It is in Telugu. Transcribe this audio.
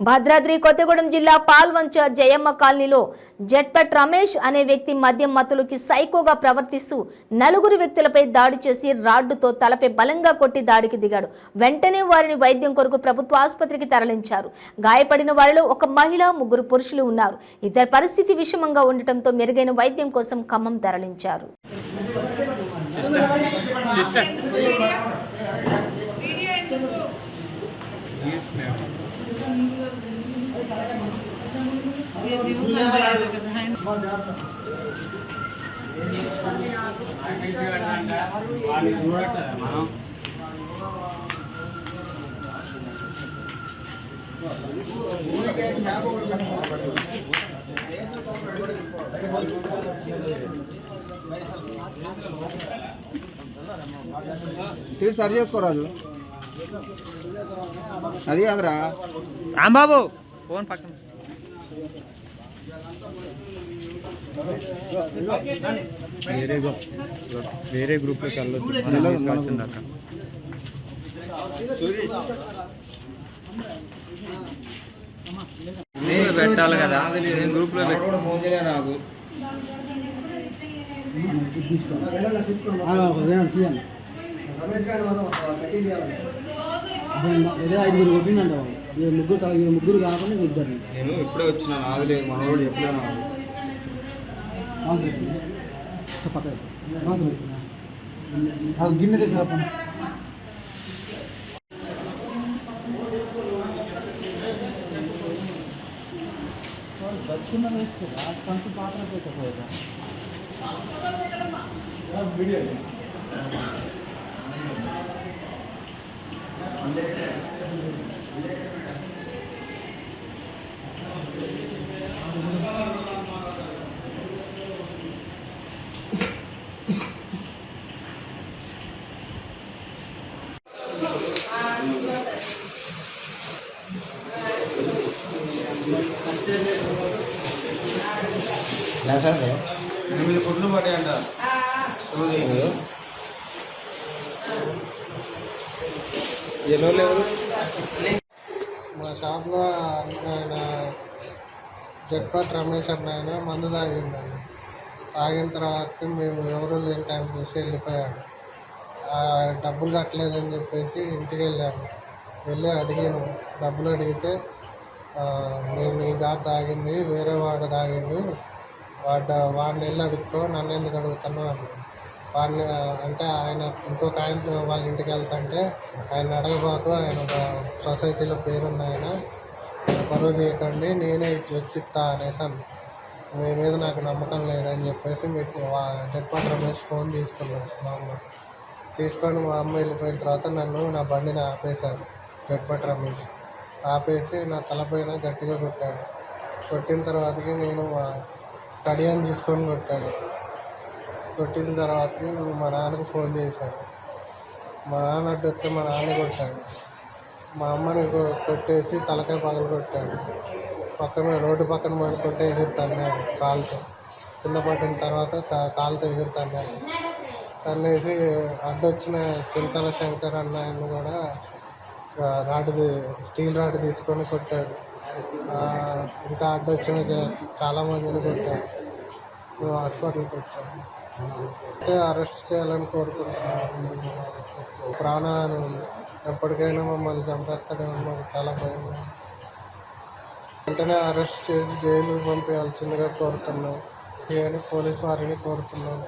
భద్రాద్రి కొత్తగూడెం జిల్లా పాల్వంచ జయమ్మ కాలనీలో జట్పట్ రమేష్ అనే వ్యక్తి మద్యం మత్తులోకి సైకోగా ప్రవర్తిస్తూ నలుగురు వ్యక్తులపై దాడి చేసి రాడ్డుతో తలపై బలంగా కొట్టి దాడికి దిగాడు. వెంటనే వారిని వైద్యం కొరకు ప్రభుత్వ ఆసుపత్రికి తరలించారు. గాయపడిన వారిలో ఒక మహిళ, ముగ్గురు పురుషులు ఉన్నారు. ఇద్దరి పరిస్థితి విషమంగా ఉండటంతో మెరుగైన వైద్యం కోసం ఖమ్మం తరలించారు. సీట్ సరి చేసుకోరాజు. అది కాదురా రాంబాబు ఫోన్ పక్కన. వేరే గ్రూప్లోకి వెళ్ళొద్దు. పెట్టాలి కదా, గ్రూప్లో మోజలే నాకు ఐదుగురు కొట్టిందంట. ముగ్గురు కాకుండా ఇద్దరు. నేను ఇప్పుడే వచ్చిన ఆగలేదు, మనోడు చేసినాను. గిన్నె తీసారా దక్షిణ సంతు పాత్ర పెట్టకపోయేదా వీడియో ఎనిమిది పుట్లు పట్టాయంట. మా షాప్లో ఆయన జట్పట్ రమేష్ అన్న ఆయన మందు తాగిందండి. తాగిన తర్వాతకి మేము ఎవరు లేని టైం చూసి వెళ్ళిపోయాడు. డబ్బులు కట్టలేదని చెప్పేసి ఇంటికి వెళ్ళాము. వెళ్ళి అడిగాను, డబ్బులు అడిగితే నేను నీగా తాగింది, వేరే వాడు తాగిండు, వాడిని వెళ్ళి అడుక్కో, నన్ను ఎందుకు అడుగుతున్నావు అన్నాడు. వాడిని అంటే ఆయన ఇంకొక ఆయన వాళ్ళ ఇంటికి వెళ్తుంటే ఆయన అడగబాకు, ఆయన ఒక సొసైటీలో పేరున్న ఆయన, పరువు తీయకండి, నేనే వచ్చిస్తా అనేసి అన్న. మీ మీద నాకు నమ్మకం లేదని చెప్పేసి మీకు జట్పట్ రమేష్ ఫోన్ తీసుకున్నాను. మా అమ్మ తీసుకొని మా అమ్మ వెళ్ళిపోయిన తర్వాత నన్ను నా బండిని ఆపేశారు. జట్పట్ రమేష్ ఆపేసి నా తలపైన గట్టిగా కొట్టాడు. కొట్టిన తర్వాతకి నేను మా కడియాన్ని తీసుకొని కొట్టాడు. కొట్టిన తర్వాతకి మా నాన్నకు ఫోన్ చేశాను. మా నాన్న అడ్డు వస్తే మా నాన్న కొట్టాడు. మా అమ్మని కొట్టేసి తలకాయ పగలు కొట్టాడు. పక్కన రోడ్డు పక్కన పడుకుంటే ఎగురుతున్నాడు కాలుతో. కింద పడిన తర్వాత కాలుతో ఎగురుతున్నాడు. తన్నేసి అడ్డొచ్చిన చింతల శంకర్ అన్న ఆయన కూడా స్టీల్ రాడ్ తీసుకొని కొట్టాడు. ఇంకా అడ్డొచ్చిన చాలామందిని కొట్టాడు. మేము హాస్పిటల్కి వచ్చాము. అయితే అరెస్ట్ చేయాలని కోరుకుంటున్నాము. ప్రాణహాని ఉంది, ఎప్పటికైనా మమ్మల్ని చంపేస్తాడేమో మాకు చాలా భయం. వెంటనే అరెస్ట్ చేసి జైలుకి పంపించాల్సిందిగా కోరుతున్నాం. పోలీస్ వారిని కోరుతున్నాము.